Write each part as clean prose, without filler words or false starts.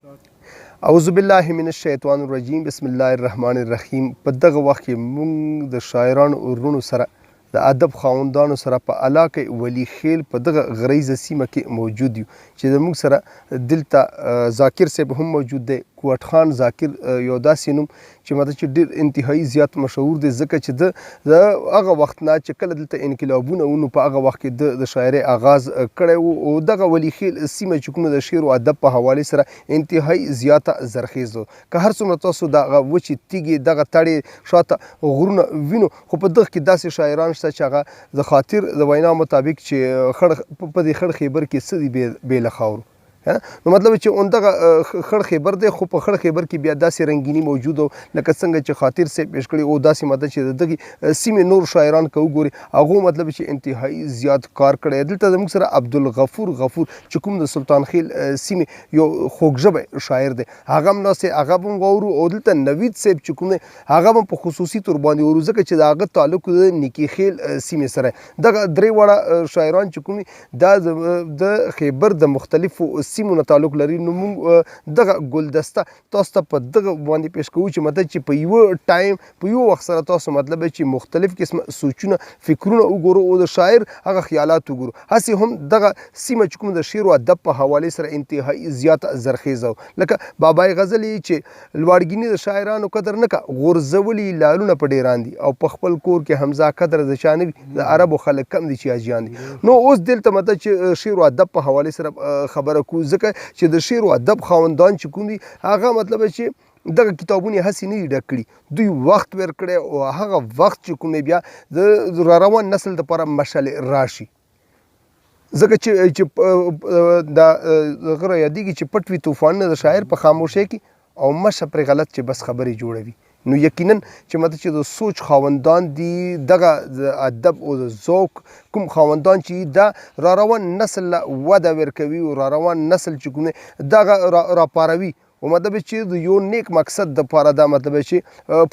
اعوذ بالله من الشیطان الرجیم بسم الله الرحمن الرحیم. په دغه وخت کې موږ د شاعرانو ورونو سره د ادب خاوندانو سره په علاقه ولی خیل په دغه غریزه سیمه کې موجود یو چې زموږ سره دلته ذاکر صاحب هم موجود دی. کوټ خان ذاکر یو داسې نوم چې ماته چې ډېر انتهایی زیات مشهور دی، ځکه چې د هغه وخت نه چې کله دلته انقلابونه و نو په هغه وخت کې د شاعرۍ آغاز کړی و او دغه ولی خیل سیمه چې کومه د شعر و ادب په حوالې سره انتهایی زیاته زرخیز و. که هر څومره تاسو دغه وچې تیږې دغه تړې شاته غرونه وینو، خو په دغه کې داسې شاعران شته چې هغه د خاطر د وینا مطابق چې په دې خړ خیبر کې څه دي بې له خاورو، نو مطلب چې اندغه خړ خیبر دی، خو په خړ خیبر کې بیا داسې رنګینی موجود و لکه څنګه چې خاطر صاحب پیش کړي، او داسې ماده چې د دغې سیمې نور شاعران که وګوري هغو مطلب چې انتهایی زیات کار کړی. دلته زموږ سره عبدالغفور غفور چې کوم د سلطان خیل سیمې یو خوږ ژبی شاعر دی، هغه هم ناست دی، هغه به هم واورو. او دلته نوید صاحب چې کوم دی هغه به په خصوصي طور باندې واورو، ځکه چې د هغه تعلق د نیکي خیل سیمې سره. دغه درې واړه شاعران چې کوم دا د خیبر د مختلفو سیمو نه تعلق لري. نو موږ دغه ګلدسته تاسو ته په دغه باندې پیش کوو چې مطلب چې په یوه ټایم په یوه وخت سره تاسو مطلب چې مختلف قسمه سوچونه فکرونه وګورو او د شاعر هغه خیالات وګورو. هسې هم دغه سیمه چې کوم د شعر و ادب په حوالې سره انتهایی زیاته زرخیزه و. لکه بابای غزل چې لوړګیني د شاعرانو قدر نه که غورځولي لالونه په ډیران دي، او په خپل کور کې حمزه قدر د چا نه وي، د عربو خلک کم دي چې حاجیان دي. نو اوس دلته مطلب چې شعر و ادب په حوالې سره خبره کوو، ځکه چې د شعر و ادب خاوندان چې کوم دي هغه مطلب چې دغه کتابونه هسې نه دي ډک کړي، دوی وخت ورکړی او هغه وخت چې کوم بیا د راروان نسل دپاره مشعل راشي. ځکه چې دا غره یادېږي چې پټ وي طوفانونه د شاعر په خاموشۍ کې او مشه پرې غلط چې بس خبرې جوړوي. نو یقینا چې مطلب چې د سوچ خاوندان دي، دغه د ادب او د ذوق کوم خاوندان چې دا راروان نسل له وده ورکوي او راروان نسل چې کوم دغه راپاروي، او مطلب چې د یو نیک مقصد دپاره دا مطلب چې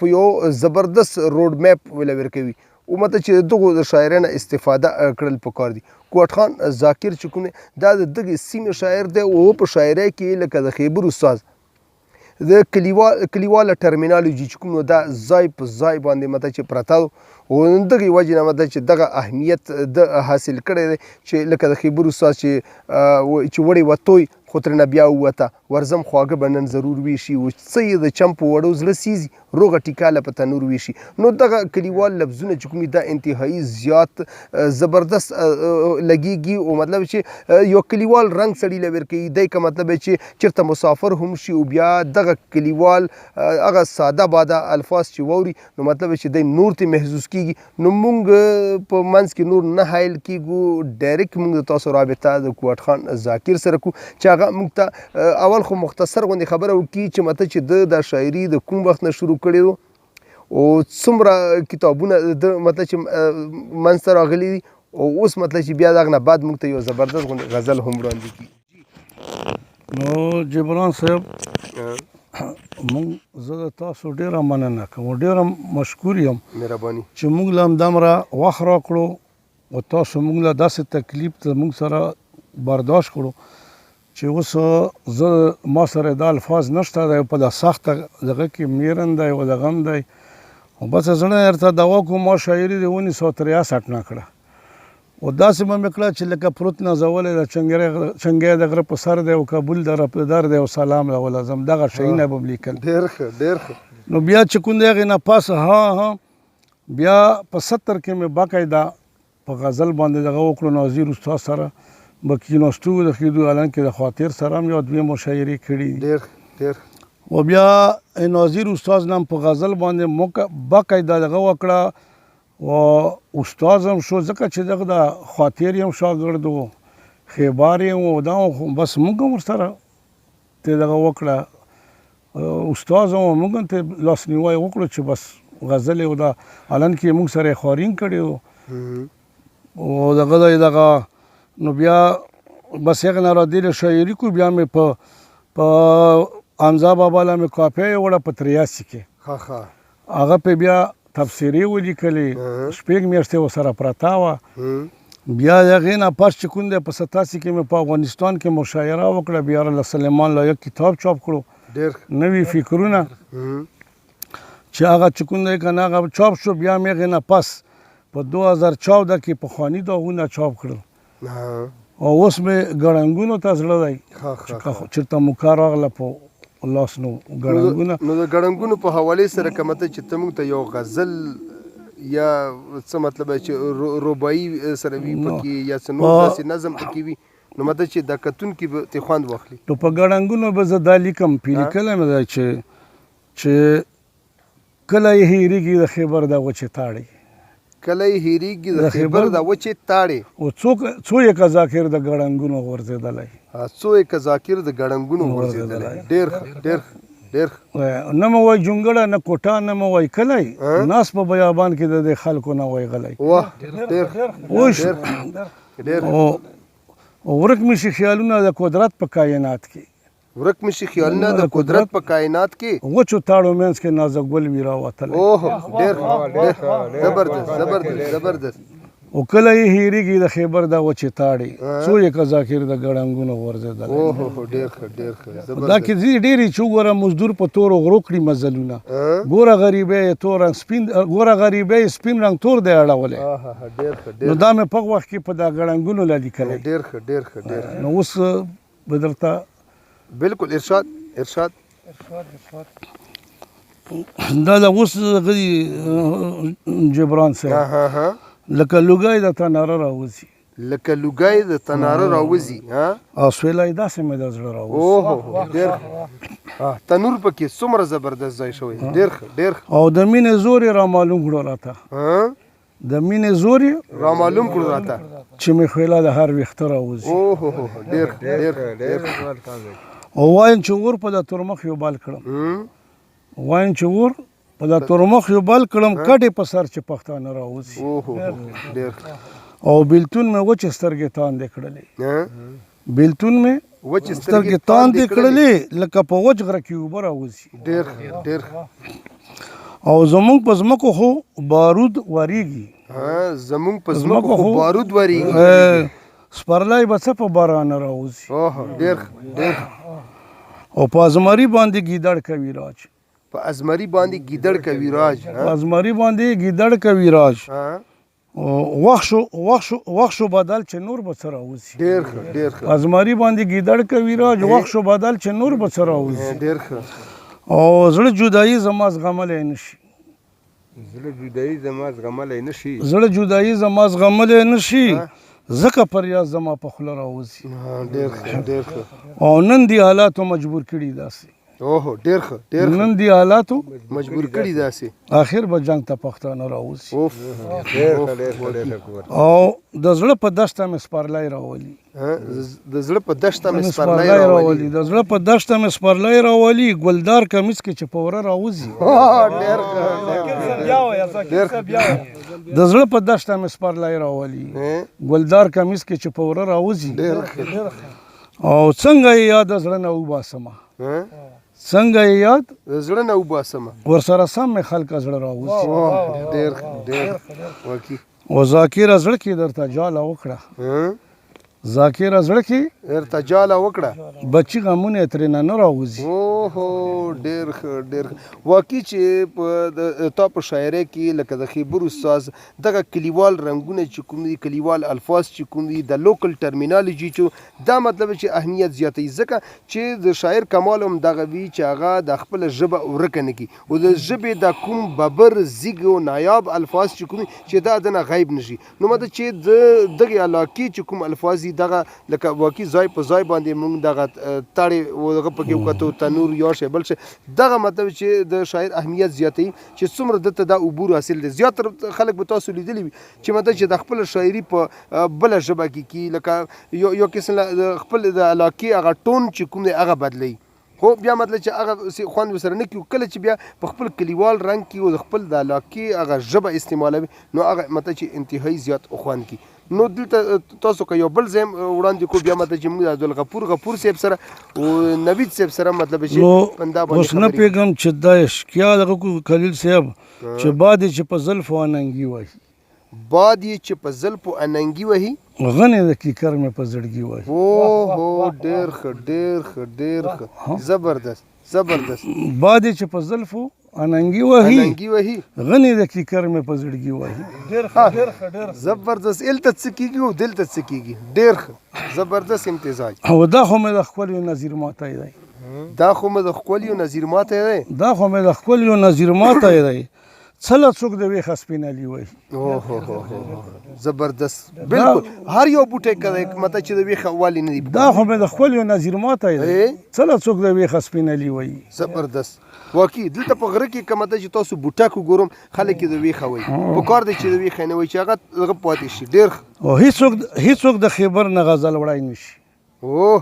په یو زبردست روډ میپ ویله ورکوي، او مطلب چې دغو د شاعرانه استفاده کړل پکار دي. کوټ خان ذاکر چې کوم دا د دغې سیمې شاعر دی، او په شاعرۍ کې لکه د خیبر استاد د کلیواله ټرمینالوجي چې کوم دا ځای په ځای باندې مطلب چې پرته و، او دغې وجې نه مطلب چې دغه اهمیت د حاصل کړی دی چې لکه د خیبر استاد چې وړې وتوی خو ترېنه بیا ووته، ورځم خواږه به نن ضرور ویشي، او څه یې د چم په وړو زړه سیزي، روغه ټیکاله په تنور ویشي. نو دغه کلیوال لفظونه چې کوم دا انتهایی زیات زبردست لګیږي، او مطلب چې یو کلیوال رنګ سړي له ورکوي. دی که مطلب چې چېرته مسافر هم شي او بیا دغه کلیوال هغه ساده باده الفاظ چې واوري، نو مطلب چې دی نور ترې محسوس کېږي. نو موږ په منځ کې نور نه حایل کېږو، ډایرکټ موږ د تاسو رابطه د کوټ خان ذاکر سره کوو چې هغه موږ ته اول خو مختصر غوندې خبره وکړي چې مطلب چې د دا شاعري د کوم وخت نه شروع کړې و او څومره کتابونه د مطلب چې منځ ته راغلي دي، او اوس مطلب چې بیا د هغه نه بعد موږ ته یو زبردست غوندې غزل هم وړاندې کړي. نو جبران صاحب زه د تاسو ډېره مننه کوم، ډېره مشکور یم مهرباني چې موږ له همدومره وخت راکړو او تاسو موږ له داسې تکلیف ته موږ سره برداشت کړو چې اوس زه ما سره دا الفاظ نشته دی، په دا سخته دغه کې میرن دی او دغه هم دی، او بس زړه درته دوا کوم ما شاعري د 1963 نه کړه، او داسې به مې کړه چې لکه پروت نازولی د چنګی د غره په سر دی او کابل د رپدر دی او سلام له ولازم، دغه شیونه به م لیکل. ډېر ښه ډېر ښه. نو بیا چې کوم د هغې نه پاسه بیا په 70 کې مې باقاعده په غزل باندې دغه وکړو، ناظر استاد سره به کیناستو د خیدو الان کې د خاطر سره هم یو دوې مشاعرې کړي. ډېر ډېر. او بیا ناظر استاد نام په غزل باندې باقاعده دغه وکړه، او استاد هم شو، ځکه چې دغه د خاطر یم شاګرد و، خیبار یم، او دا بس موږ هم ورسره ته دغه وکړه، استاد هم موږ هم ته لاسنیوی وکړو چې بس غزل او دا الان کې موږ سره خوارین کړی او دغه نو بیا بس هغه نه رادیل شاعري کو، بیا مې په حمزه بابا له مې کاپۍ وړه په 83 کې، هغه په بیا تفسیري ولیکلې، شپږ میاشتې ورسره پرته وه، بیا د هغې نه پس چې کوم دی په 87 کې مې په افغانستان کې مشاعره وکړه بیا الله سلیمان لایق کتاب چاپ کړو ډېر نوي فکرونه چې هغه چې کوم دی که نه هغه چاپ شو بیا مې هغې نه پس په 2014 کې پخواني داغونه چاپ کړل او اوس مې ګړنګونو ته زړه دی چې چېرته مو کار راغله په لاس نو ګړنګونه نو د ګړنګونو په حوالې سره که مطلب چې ته موږ ته یو غزل یا څه مطلب چې رباعي سره وي پکې یا څه نور داسې نظم پکې وي نو مطلب چې دا کتونکي به ترې خوند واخلي نو په ګړنګونو به زه دا لیکم پې لیکلی مې دی چې کله یې هېرېږي د خیبر دا وچې تاړې کله یې هېرېږي د خیبر دا وچې تاړې او څو یې که ذاکر د ګړنګونو غورځېدلی څو یې که ذاکر د ګړنګونو غورځېدلی ډېر ډېر ډېر نه مې وایي جونګړه نه کوټه نه مې وایي کلی ناست په بیابان کې د دې خلکو نه وایي غلی واه ډېر اوش ډېر ورک مې شي خیالونه د قدرت په کائنات کې ورک مې شي خیالونه د قدرت په کائنات کې وچو تاړو منځ کې نازک ګل وي راوتلی اوه ډېر زبردست زبردست زبردست او کله یې هېرېږي د خیبر دا وچې تاړې څو یې که ذاکر د ګړنګونو غورځېدلی اوه ډېر ښه ډېر ښه دا کې ځینې ډېرې چې وګوره مزدور په تورو غرو کړي مزلونه ګوره غریبۍ یې تور رنګ سپین ګوره غریبۍ یې سپین رنګ تور دی اړولی نو دا مې په وخت کې په دا ګړنګونو لا لیکلی ډېر ښه ډېر ښه ډېر نو اوس به درته بالکل ارشاد ارشاد دا د اوس جبران صاحب لکه لوګی د تناره راوځي لکه لوګی د تناره راوځي او سویلی داسې مې د زړه راوځي اوه ډېر تنور پکې څومره زبردست ځای شوی ډېر ښه ډېر او د مینې زور یې رامعلوم کړو راته د مینې زور یې رامعلوم کړو راته چې مې خویله د هر ویښته راوځي اوه ډېر ډېر ډېر او وایم چې ور په د تورمخ یو بال کړم وایم چې ور په دا تورمخ یو بل کړم کټې په سر چې پښتانه راوځي او بیلتون مې وچې سترګې تاندې کړلې بیلتون مې وچې سترګې تاندې کړلې لکه په وچ غره کې اوبه راوځي ډېر ډېر او زمونږ په ځمکو خو بارود وریږي زمونږ په ځمکو خو بارود وریږي سپرلی به څه په باران راوځي ډېر ډېر او په ازمري باندې ګیدړ کوي راج په ازمري باندې ګیدړ کوي راج په ازمري باندې ګیدړ کوي راج وخت شو بدل چې نور به څه راوځي ډېر ښه ډېر ښه په ازمري باندې ګیدړ کوي راج وخت شو بدل چې نور به څه راوځي ډېر ښه او زړه جدایي زما زغملی نه شي زړه جدایي زما زغملی نه شي زړه جدایي زما زغملی نه شي ځکه فریاد زما په خوله راوځي ډېر ښه ډېر ښه او نن دې حالاتو مجبور کړي داسې اوه ډېر ښه ډېر نن دې حالاتو مجبور کړي داسې آخر به جنګ ته پښتانه راوځي اوف او د زړه په دشته مې سپرلی راولي د زړه په دشته مې سپرلی راولي د زړه په دشته مې سپرلی راولي ګلدار کمیس کې چې په وره راوځي ډېر د زړه په دشته مې سپرلی راولي ګلدار کمیس کې چې په وره راوځي او څنګه یې یاد د زړه نه وباسمه څنګه یې یاد زړه نه وباسمه ورسره سم مې خلکه زړه راوځي ډېر ډېر واقعي او ذاکره زړه کې درته جاله وکړه ذاکره زړه کې ارتجاله وکړه بچي غمونه ترېنه نه راوځي اوهو ډېر ښه ډېر واقعي چې په تا په شاعرۍ کې لکه د خیبر استاذ دغه کلیوال رنګونه چې کوم دي کلیوال الفاظ چې کوم دي د لوکل ټرمینالوجي چې دا مطلب چې اهمیت زیاتوي ځکه چې د شاعر کمال هم دغه وي چې هغه د خپله ژبه ورکه نه کړي او د ژبې د کوم ببر زیږ او نایاب الفاظ چې کوم چې دا دنه غیب نه شي نو مطلب چې د دغې علاقې چې کوم الفاظ دي دغه لکه واقعي ځای په ځای باندې موږ دغه تاړې دغه پکې وکتو تنور یو شی بل شی دغه مطلب چې د شاعر اهمیت زیاتوي چې څومره دته دا عبور حاصل دی زیاتره خلک به تاسو لیدلی وي چې مطلب چې د خپله شاعري په بله ژبه کې لکه یو قسم خپل د علاقې هغه ټون چې کوم دی هغه بدلوي خو بیا مطلب چې هغه خوند ورسره نه کړي کله چې بیا په خپل کلیوال رنګ کې او د خپل د علاقې هغه ژبه استعمالوي نو هغه مطلب چې انتهایی زیات خوند کوي نو دلته تاسو که یو بل ځای وړاندې کو بیا مطلب چې موږ د عبدالغفور صاحب سره او نوید صاحب سره مطلب چې پندا باندې اوس نه پوهېږم چې دا اشکیا دغه خلیل صاحب چې بعد چې په زلفو اننګي وایي باد یې چې په زلفو اننګي وهي غنې د کیکر مې په زړګي وهي. اوهو ډېر ښه ډېر ښه ډېر ښه زبردست زبردست. باد یې چې په زلفو اننګي وهي اننګي وهي غنې د کیکر مې په زړګي وهي. زبردست. الته څه کېږي او دلته څه کېږي. ډېر ښه زبردست امتزاج. او دا خو مې د ښکلیو نظیر ماتی دی. دا خو مې د ښکلیو نظیر ماتی دی. دا خو مې د ښکلیو نظیر ماتی دی. څله څوک د ویښه سپین علي وایي. زبردست بالکل. هر یو بوټی کړی مته چې د ویښه والي نه دی. دا خو مې د ښکلیو نظیر ماتی دی. څله څوک د ویښه سپین علي وایي. زبردست. واقعي دلته په غره کې کومه ده چې تاسو بوټک وګورم خلک یې د ویښه وایي. په کار دی چې د ویښه نه وایي چې هغه هغه پاتې شي. ډېر او هیڅوک د خیبر نه غزل وړای نه شي. اوه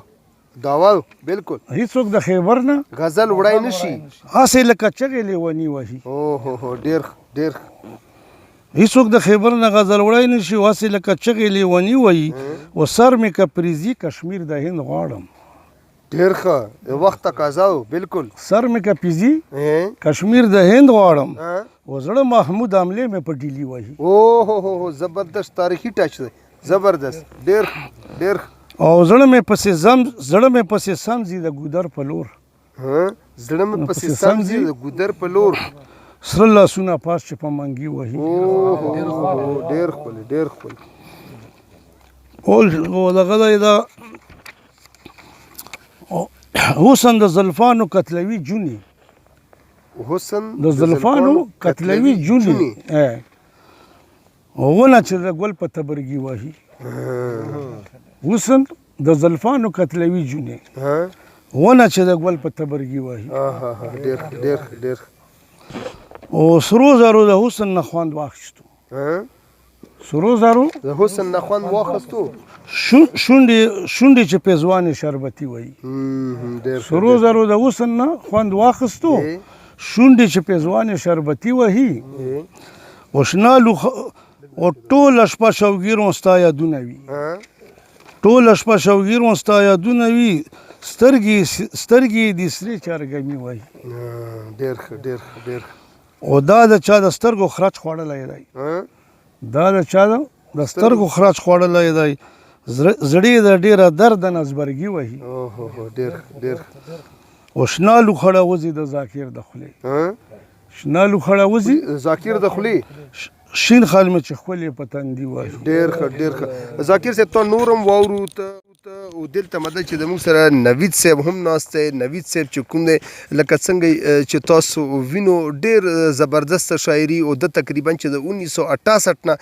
داوا بالکل. هیڅوک د خیبر نه غزل وړای نه شي. هسې لکه چغې لیوني وهي. اوه ډېر ډېر. هیڅوک د خیبر نه غزل وړای نه شي هسې لکه چغې لیوني وهي. و سر مې کپریزي کشمیر د هند غواړم. ډېر ښه وخت تقاضا و. بالکل. سر مې کپریزي کشمیر د هند غواړم. و زړه محمود عملې مې په ډیلي وهي. اوه زبردست تاریخي ټچ دی. زبردست. ډېر ډېر. او زړه مې پسې سمځي د ګودر په لور. زړه مې پسې سمځي د ګودر په لور. سره لاسونه پاس چې په منګي وهي. ډېر ښکلی ډېر ښکلی. او دغه دی دا حسن د زلفانو کتلوي جونې. حسن د زلفانو کتلوي جونې. ونه چې د ګل په تبرګي وهي. حسن د زلفانو کتلوي جونې. ونه چې د ګل په تبرګي وهي. ډېر ډېر ډېر. او سرو زرو د حسن نه خوند واخیستو. سرو زرو د حسن نه خوند واخیستو. شونډې چې پیزوانې شربتي وهي. سرو زرو د حسن نه خوند واخیستو. شونډې چې پیزوانې شربتي وهي. او ټوله شپه شوګیرون ستا یادونه وي. ټوله شپه شوګیرون ستا یادونه وي. سترګې دې سرې چارګمي وهي. ډېر ښه ډېر ډېر. او دا د چا د سترګو خرچ خوړلی دی. دا د چا د سترګو خرچ خوړلی دی. زړې د ډېره درد نه زبرګي وهي. ډېر ډېر. او شنه لوخړه وځي د ذاکر د خولې. شنه لوخړه وځي ذاکر د خولې. شین خال مې چې ښکلې په تندي وایي. ډېر ښه ډېر ښه. ذاکر صاحب ته نورم واورو ته او دلته مدد چې زموږ سره نوید صاحب هم ناست دی. نوید صاحب چې کوم دی لکه څنګه چې تاسو وینو ډېر زبردست شاعري او د تقریبا چې د 1968 نه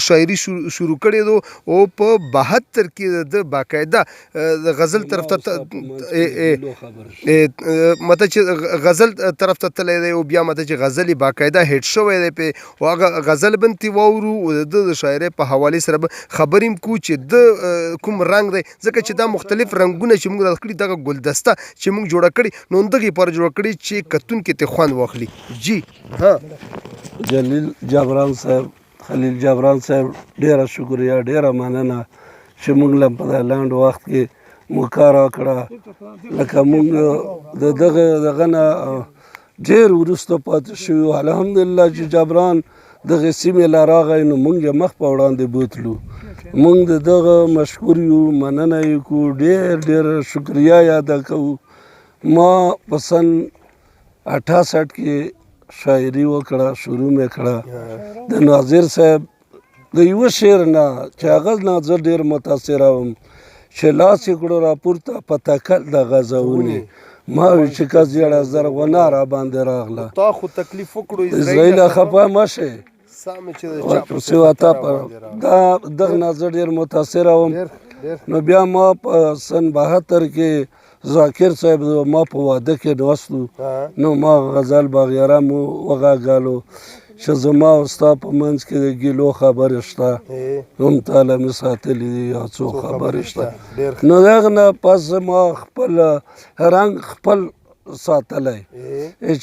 شاعري شروع کړې ده او په 72 کې د باقاعده غزل طرف ته مته چې غزل طرف ته تللی دی او بیا مته چې غزل باقاعده هیټ شوی دی په او هغه غزل بنتي واورو او د شاعرۍ په حواله سره خبرې کو چې د کوم رنگ دی ځکه چې دا مختلف رنگونه چې موږ راکړي دغه ګلدسته چې موږ جوړ کړي نو دغه پر جوړ کړي چې کتون کې ته خوان واخلي. جی ها جلیل جبران صاحب خلیل جبران صاحب ډیره شکریا ډیره مننه چې موږ له په لاند وخت کې مکارا کړه لکه موږ دغه نه ډیر ورسته پاتې شو. الحمدلله چې جبران دغه سیمې لا راغی نو موږ یې مخ په وړاندې بوتلو. موږ دغه مشکور یو مننه یې کو ډېر شکریا یاده کوو. ما په سن 68 کې شاعري وکړه شروع مې کړه د ناظر صاحب د یوه شعر نه چې هغه نه زه ډېر متاثره وم چې لاس یې کړو راپورته په تکل د غزونې ما وی چې که زیړه زرغونه را باندې راغله تا خو تکلیف وکړو اسرائیل خفه مشه دا دغه نظر ډېر متاثره وم. نو بیا ما په سن 72 کې ذاکر صاحب ما په واده کې ناستو نو ما غزل باغیاره مو وغږالو چې زما او ستا په منځ کې د ګیلو خبرې شته هم تاله مې ساتلي دي یا څو خبرې شته. نو دغه نه پس ما خپل رنګ خپل ساتلی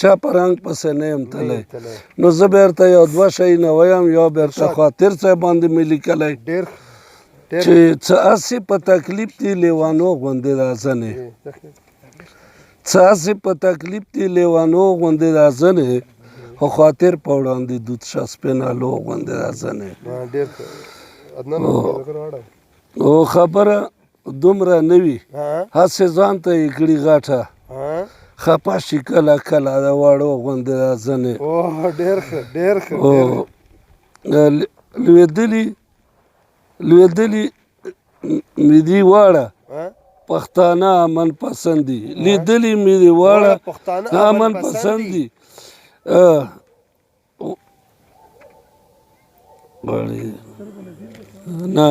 چا په رنګ پسې نه یم تلی. نو زه بیرته یو دوه شی نه ویم یا بیرته خاطر صاحب باندې مې لیکلی چې څه هسې په تکلیف دي لیوانو غوندې دا ځنې څه هسې په تکلیف دي لیوانو غوندې دا ځنې خو خاطر په وړاندې دود شه سپینه لو غوندې دا زنې ډېر ښه عدنان غواړم او خبره دومره نه وي هسې ځان ته یې کړي غټه خپه شي کله کله د واړو غوندې دا زنې ډېر ښه ډېر ښه لوېدلي مې دي واړه پښتانه امن پسند دي لیدلي مې دي واړه امن پسند دي نه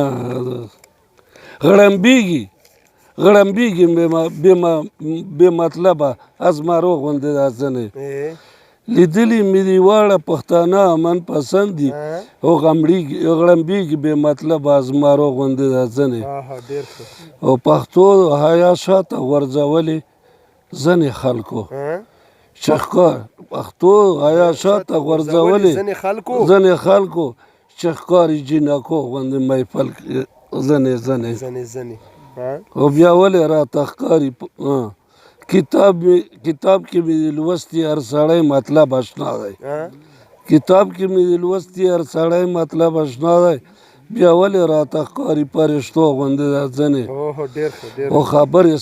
غړمبېږي بې مطلبه ازمارو غوندې دا زنې لیدلي مې دي واړه پښتانه امن پسند دي او غړمبېږي بې مطلبه ازمارو غوندې دا زنې او پښتو حیا شاته غورځولې زنې خلکو پښتو حیا شاته غورځولې زنې خلکو چې ښکاري جینکو غوندې محفل زنې او بیا ولې راته ښکاري کتاب کې مې لوستي هر سړی مطلب اشنا دی کتاب کې مې لوستي هر سړی مطلب اشنا دی بیا ولې راته ښکاري پرښتو غوندې دا ځنې او خبرې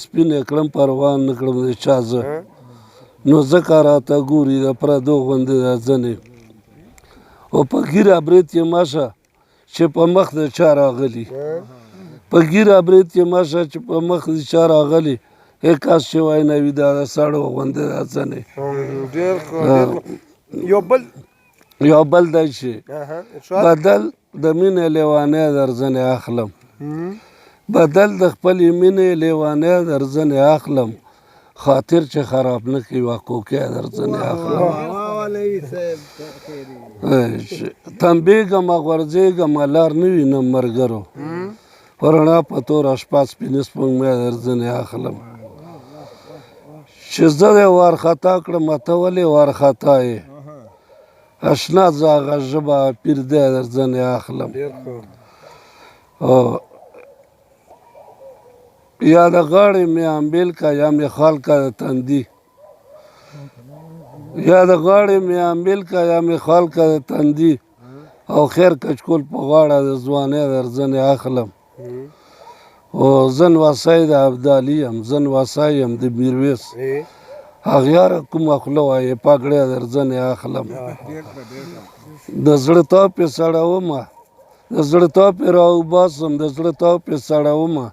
سپینې کړم پروا نه کړم د چا زه نو ځکه راته ګوري د پردو غوندې دا ځنې او په ګیره برید یې ماشه چې په مخ د چا راغلي په ګیره برید یې ماشه چې په مخ د چا راغلي کاس چې وای نه وي دا د سړو غوندې دا ځنې یو بل دی چې بدل د مینې لیوانی در ځنې اخلم بدل د خپلې مینې لیوانی در ځنې اخلم خاطر چې خراب نه کړي واقوقی در ځنې اخلم تنبېږم غورځېږم لار نه وینم ملګرو رڼا په توره شپه سپینې سپوږمۍ در ځنې اخلم چې زه دې وارخطا کړم ته ولې وارخطا یې اشنا زاغه ژبه پرده در ځنې اخلم یا د غاړې مې امبیل کا یا مې خال کا د تندي یا د غاړې مې امبیل کا یا مې خال کا د تندي او خیر کچکول په غاړه د ځوانۍ در ځنې اخلم او زن واسای د ابدالي یم زن واسای یم د میرویس اغیاره کومه خوله وایې پګړی در ځنې اخلم د زړه تاپ یې سړومه د زړه تاپ یې راوباسم د زړه تاپ یې سړومه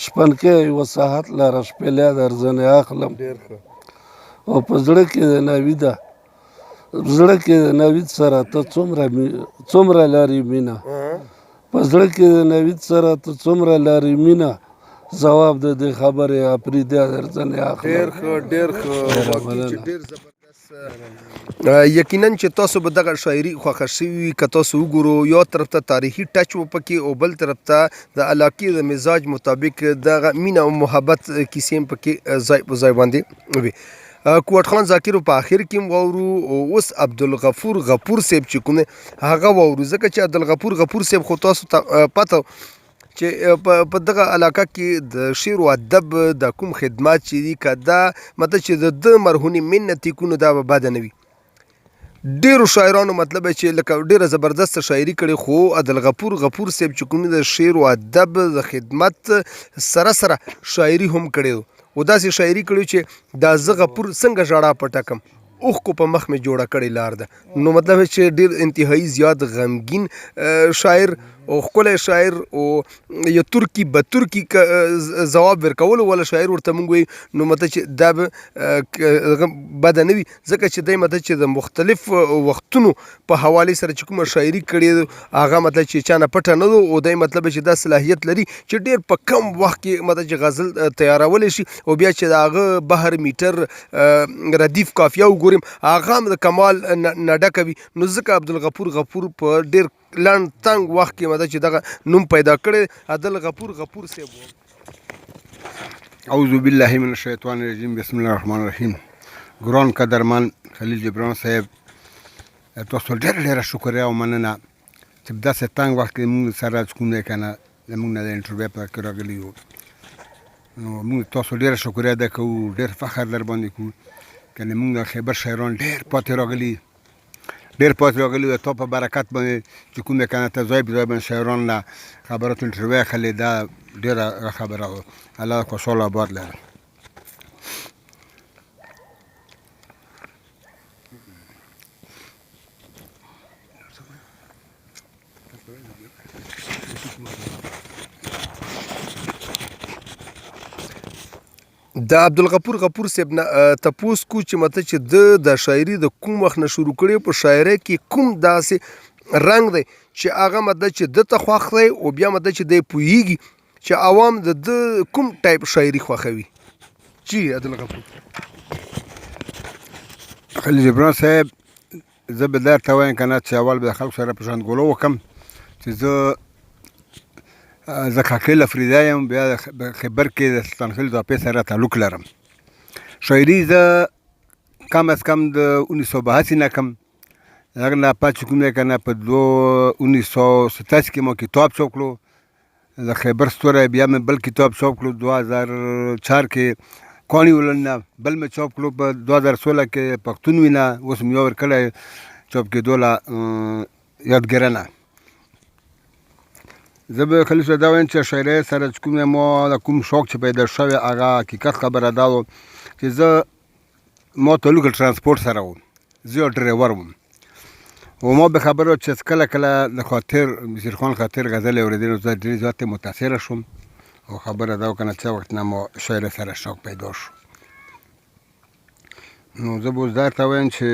شپنکۍ یوه ساعت لره شپېلی در ځنې اخلم او په زړه کې د نویده زړه کې د نوید سره ته څومره لرې مینه په زړه کې د نوید سره ته څومره لرې مینه ځواب د دې خبرې اپریدیا در ځنې اخلم ډېر ښه یقینا چې تاسو به دغه شاعري خوښه شوي وي که تاسو وګورو یو طرف ته تاریخي ټچ و پکې او بل طرف ته د علاقې د مزاج مطابق دغه مینه او محبت کیسې هم پکې ځای په ځای باندې وي کوټ خان ذاکر په آخر کې واورو اوس عبدالغفور غفور صاحب چې کوم هغه واورو ځکه چې عبدالغفور غفور صاحب خو تاسو ته پته چې په دغه علاقه کې د شعر و ادب د کوم خدمات چې دي که دا مطلب چې د مرهونې منتې کونو دا به بده نه وي ډیرو شاعرانو مطلب چې لکه ډیره زبردست شاعري کړې خو عبدالغفور غفور صاحب چې کوم د شعر و ادب د خدمت سره شاعري هم کړې او داسې شاعري کړې چې دا زه غفور څنګه ژړا پټه کم اوښ کو په مخ مې جوړه کړې لار ده نو مطلب چې ډېر انتهایی زیات غمګین شاعر او ښکلی شاعر او یو ترکي به ترکي ځواب ورکولو والا شاعر ورته موږ وایو نو مطلب چې دا به بده نه وي ځکه چې دی مطلب چې د مختلف وختونو په حوالې سره چې کومه شاعري کړې هغه مطلب چې چا نه پټه نه ده او دی مطلب چې دا صلاحیت لري چې ډېر په کم وخت کې مطلب چې غزل تیارولی شي او بیا چې د هغه بهر میټر ردیف قافیه وګوریم هغه هم د کمال نه ډکه وي نو ځکه عبدالغفور غفور په ډېر لنډ تنګ وخت کې مطلب چې دغه نوم پیدا کړی عبدالغفور غفور صاحب اعوذ بالله من الشیطان الرجیم بسم الله الرحمن الرحیم ګران قدرمن خلیل جبران صاحب تاسو ډېره شکریه او مننه چې په داسې تنګ وخت کې موږ سره کوم دی که نه زموږ نه د انټرویو په کې راغلي یو نو موږ تاسو ډېره شکریه ادا کوو ډېر فخر در باندې کوو کنه موږ د خیبر شاعران ډېر پاتې راغلي او تا په برکت باندې چې کوم کنه ته ځای په ځای باندې شاعران نه خبراتو انټرویو اخلي دا ډېره خبره وه الله خوشحاله آباد لره د عبدالغفور غفور صاحب نه تپوس کو چې مته چې د شاعري د کوم وخت نه شروع کړي په شاعرۍ کې کوم داسې رنګ دی چې هغه مده چې د ته خوښ دی او بیا مده چې دی پوهیږي چې عوام د کوم ټایپ شاعري خوښوي جی عبدالغفور خلیل جبران صاحب زه به درته وایم که نه چې اول به د خلکو سره پېژندګلو وکړم چې زه کاکل افریدی یم بیا خیبر کې د سلطان خیل زاپې سره تعلق لرم شاعري زه کم از کم د 1982 نه کم هغه نه پات چې کوم دی که نه په 1987 کې مو کتاب چاپ کړو د خیبر ستوری بیا مې بل کتاب چاپ کړو 2004 کې قاني ولنه بل مې چاپ کړو په 2016 کې پښتون وینه اوس مې یو ورکړی چاپ کېدو له یادګرنه زه به خلیل صاحب دا وایم چې شاعرۍ سره چې کوم ما د کوم شوق چې پیدا شوی هغه حقیقت خبره دا و چې زه ما تعلق ترانسپورټ سره و زه یو ډریور وم و ما به خبره چې کله کله د خاطر مصیرخان خاطر غزل اورېدل زه ډېر زیات متاثره شوم او خبره دا و که نه څه وخت نه ما شاعرۍ سره شوق پیدا شو نو زه به اوس درته وایم چې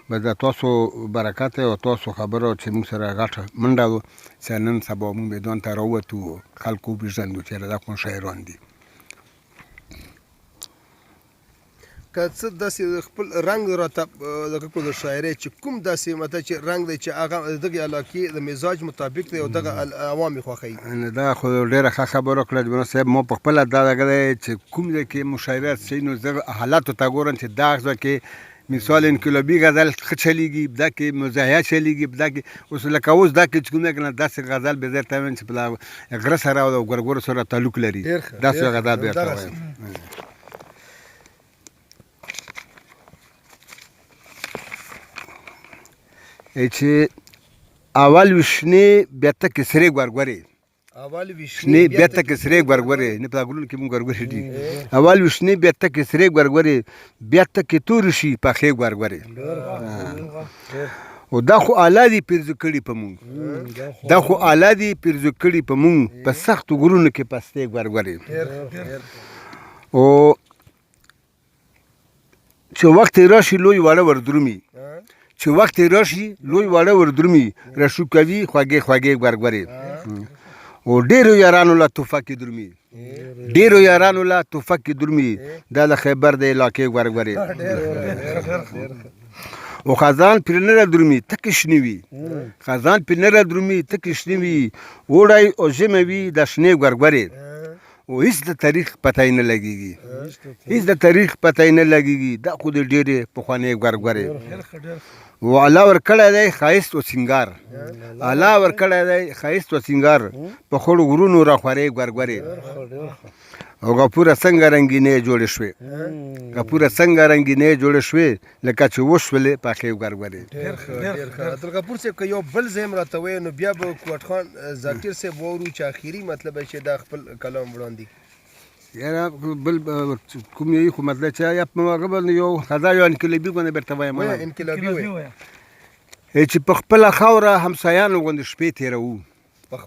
به د تاسو برکت او تاسو خبره چې موږ سره غټه منډه و چې نن سبا موږ میدان ته راووتو خلکو وپېژندو چې دا کوم شاعران دي که څه داسې خپل رنګ راته دغه کړو د شاعرۍ چې کوم داسې مته چې رنګ دی چې هغه دغه علاقې د مزاج مطابق دی او دغه عوام یې خوښوي دا خو ډېره ښه خبره وکړه جبران صاحب ما په خپله دا دغه دی چې کوم ځای کې مشاعرات شي نو زه حالاتو ته ګورم چې دا ځای کې مثال انقلابي غزل ښه چلیږي دا کې مزاحیه چلیږي دا کې اوس لکه اوس دا کې چې کوم دی که نه داسې غزل به درته وایم چې په غره سره او ګرګورو سره تعلق لري داسې غزل به درته وایم چې اول وشنې بیا تکې سرې ګورګورې اول وشنې بیا تکې سرې ګورګورې نه په ګلونو کې مونږ ګورګورې دي اول وشنې بیا تکې سرې ګورګورې بیا تکې تورې شي پخې ګورګورې او دا خو اعلی دي پیرزو کړي په مونږ دا خو اعلی دي پیرزو کړي په مونږ په سختو غرونو کې پستې ګورګورې او چې وخت راشي لوی واړه وردرومي چې وخت راشي لوی واړه وردرومي راشو کوي خوږې خوږې ګورګورې او ډېرو یارانو له توفکې درومي ډېرو یارانو له توفکې درومي دا د خیبر د علاقې ګورګورې او خزان پرې نه درومي تکې شنې وي خزان پرې نه درومي تکې شنې وي اوړی او ژمی وي د شنې ګورګورې او هیڅ د تاریخ پته یې نه لګېږي هیڅ د تاریخ پته یې نه لګېږي دا خو د ډېرې پخوانۍ ګورګورې و الله ورکړی دی ښایست و سینګار الله ورکړی دی ښایست و سینګار په خړو غرونو راخورې ګورګورې او غفوره څنګه رنګینې جوړې شوې غفوره څنګه رنګینې جوړې شوې لکه چې وشولې پخې ګورګورې عبدالغفور صاحب که یو بل ځای هم راته وایي نو بیا به کوټ خان ذاکر صاحب واورو چې اخري مطلب چې دا خپل کلام وړاندې یاره بل کوم یې خو مطلب چې یا په هغه باندې یو خزا یو انقلابي باندې درته وایم انقلابي وایي چې په خپله خاوره همسایانو غوندې شپې تېروو په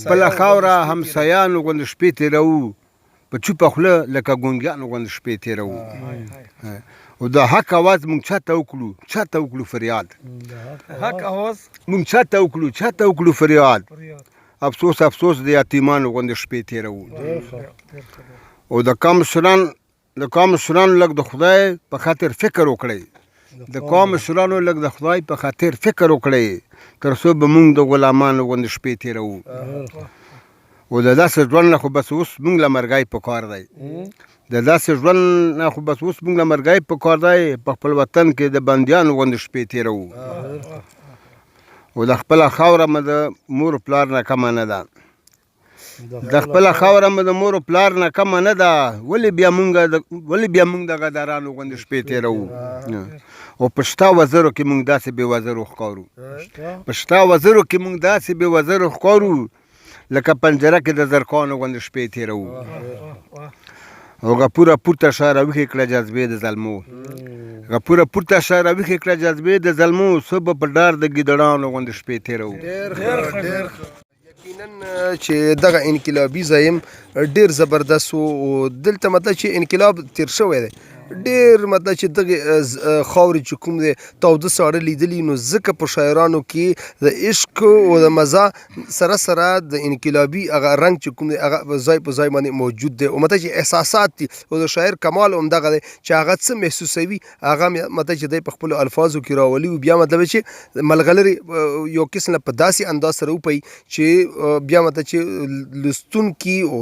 خپله خاوره همسایانو غوندې شپې تېروو په چوپه خوله لکه ګونګیانو غوندې شپې تېروو او د حق اواز مونږ چاته وکړو فریاد مونږ چاته وکړو فریاد افسوس د یتیمانو غوندې شپې تېروو او د کم مشرانو لږ د خدای په خاطر فکر وکړئ تر څو به مونږ د غلامانو غوندې شپې تېروو او د داسې ژوند نه خو بس اوس مونږ له مرګی په کار دی په خپل وطن کې د بندیانو غوندې شپې تېروو او د خپله خاوره مې د مور پلار نه کمه نه ده د خپله خاوره مو د مور و پلار نه کمه نه ده، ولې بیا موږ د غدارانو غوندې شپې تېروو؟ او په شته وزرو کې موږ داسې بې وزرو ښکارو، په شته وزرو کې موږ داسې بې وزرو ښکارو لکه پنجره کې د زرکانو غوندې شپې تېروو. او غپوره پورته شه راویښې کړه جذبې د زلمو، غپوره پورته شه راویښې کړه جذبې د زلمو، څه به په ډار د ګیدړانو غوندې شپې تېروو. یقینا چې دغه انقلابي زعیم ډېر زبردست و او دلته مطلب چې انقلاب تیر شوی دی، ډېر مطلب چې دغه خاورې چې کوم دی تاوده ساړه لیدلي، نو ځکه په شاعرانو کې د عشق او د مزه سره سره د انقلابي هغه رنګ چې کوم دی هغه ځای په ځای باندې موجود دی، او مطلب چې احساسات دي، او د شاعر کمال همدغه دی چې هغه څه محسوسوي هغه مطلب چې دی په خپلو الفاظو کې راولي، او بیا مطلب چې ملغلرې یو قسم په داسې انداز سره وپوي چې بیا مطلب چې لوستونکي او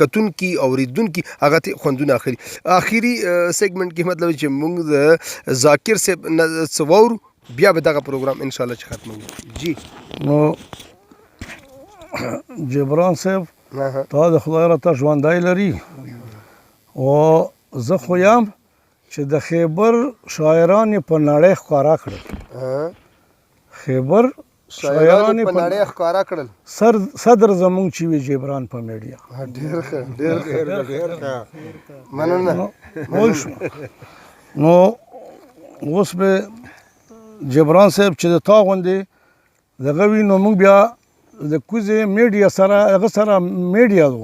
کتونکي اورېدونکي هغه ته خوندونه اخلي. آخري سیګمنټ کې مطلب چې موږ د ذاکر صاحب څه واورو، بیا به دغه پروګرام انشاءالله چې ختموو. جی نو جبران صاحب تا د خدای راته ژوندی لري، او زه خو یم چې د خیبر شاعران یې په نړۍ ښکاره کړل، خیبر شاعران په نړۍ ښکاره کړل، صدر زمونږ چې وي جبران په میډیا. ډېر ښه ډېر ښه مننه. نو اوس به جبران صاحب چې د تا غوندې دغه وي، نو موږ بیا د کوزې میډیا سره هغه سره میډیا و،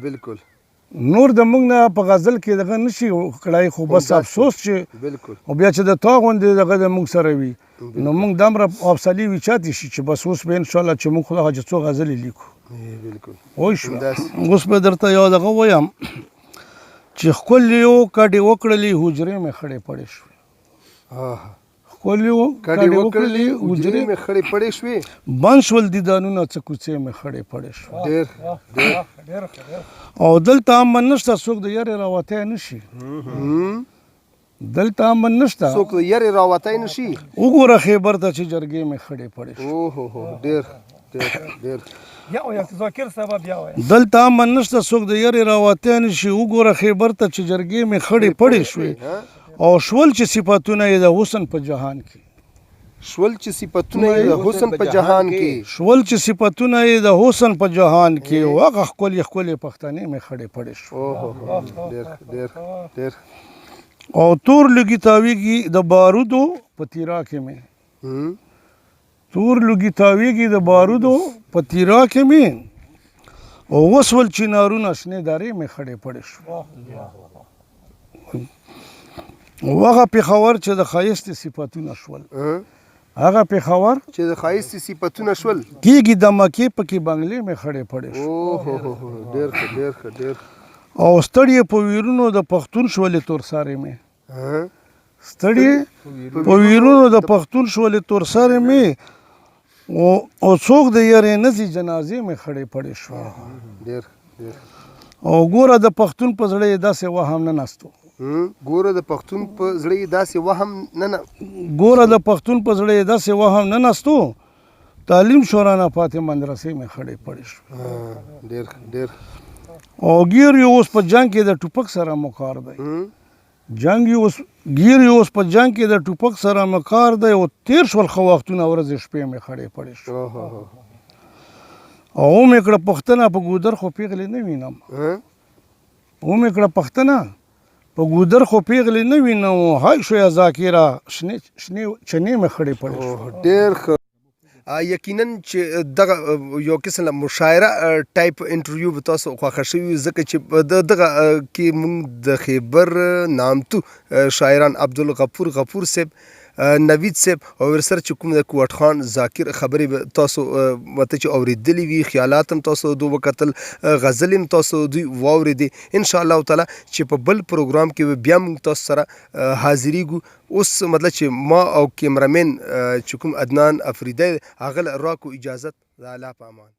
بالکل نور د موږ نه په غزل کې دغه نشي کړای، خو بس افسوس چې بالکل او بیا چې د تا غوندې دغه د موږ سره وي، نو موږ دومره حوصلې وچاتې شي چې بس اوس به انشاءالله چې موږ خو دغه څو غزلې لیکو. بالکل وای شو اوس به درته یو دغه وایم چې ښکلې کډې وکړلې حجرې مې خړې پړې شوې، ښکلې کډې وکړلې حجرې مې خړې پړې شوې، بند شول دیدانونه څه کوڅې مې خړې پړې شوې. ډېر او دلته امن نشته، څوک د یارې راوتی نشي، دلته امن نشته، څوک د یارې راوتی نشي. وګوره خیبر ته چې جرګې مې خړې پړې شوې. اوهو ډېر ډېر دلته امن نشته، څوک د یارې راوتی نشي، وګوره خیبر ته چې جرګې مې خړې پړې شوې. او شول چې صفتونه یې د حسن په جهان کې، شول چې صفتونه یې د حسن په جهان کې، شول چې صفتونه یې د حسن په جهان کې، هغه ښکلې ښکلې پښتنې مې خړې پړې شوې. ډېر او تور لوګي تاویږي د بارودو په تیرا کې مې، تور لوګي تاویږي د بارودو په تیرا کې مې، او وسول چنارونه شنې دارې مې خړې پړې شوې. هغه پېښور چې د ښایست صفتونه شول، هغه پېښور چې د ښایست صفتونه شول، کېږي د مکې پکې بنګلې مې خړې پړې شوې. ډېر ښه او ستړی په ویرونو د پښتون شولې تورسارې مې، ستړی په ویرونو د پښتون شولې تورسارې مې، او څوک د یارې نځي جنازې مې خړې پړې شوې. او ګوره د پښتون په زړه یې داسې وهم نه نستو، ګوره د پښتون په زړه یې داسې وهم نه ګوره د پښتون په زړه یې داسې وهم نه نستو، تعلیم شورا نه پاتې مدرسې مې خړې پړې شوې. ډېر او ګیر یې اوس په جنګ کې د ټوپک سره مکار دی، ګیر یې اوس په جنګ کې د ټوپک سره مکار دی، او تیر شول ښه وختونه ورځې شپې مې خړې پړې شوې. او مې کړه پښتنه په ګودر خو پیغلې نه وینم، مې کړه پښتنه په ګودر خو پیغلې نه وینم، های شویه ذاکره شنې چنې مې خړې پړې شوې. ډېر ښه. یقینا چې دغه یو قسم مشاعره ټایپ انټرویو به تاسو خوښه شوي، ځکه چې دغه کې موږ د خیبر نامتو شاعران عبدالغفور غفور صاحب، نوید صاحب او ورسره چې کوم د کوټ خان ذاکر خبرې به تاسو ورته چې اورېدلې وي، خیالات هم تاسو دوی وکتل، غزلې هم تاسو دوی واورېدې. انشاءالله تعالی چې په بل پروګرام کې بیا موږ تاسو سره حاضرېږو. اوس مطلب چې ما او کیمرامین چې کوم عدنان افریدی هغه راکو اجازت، د الله په امان.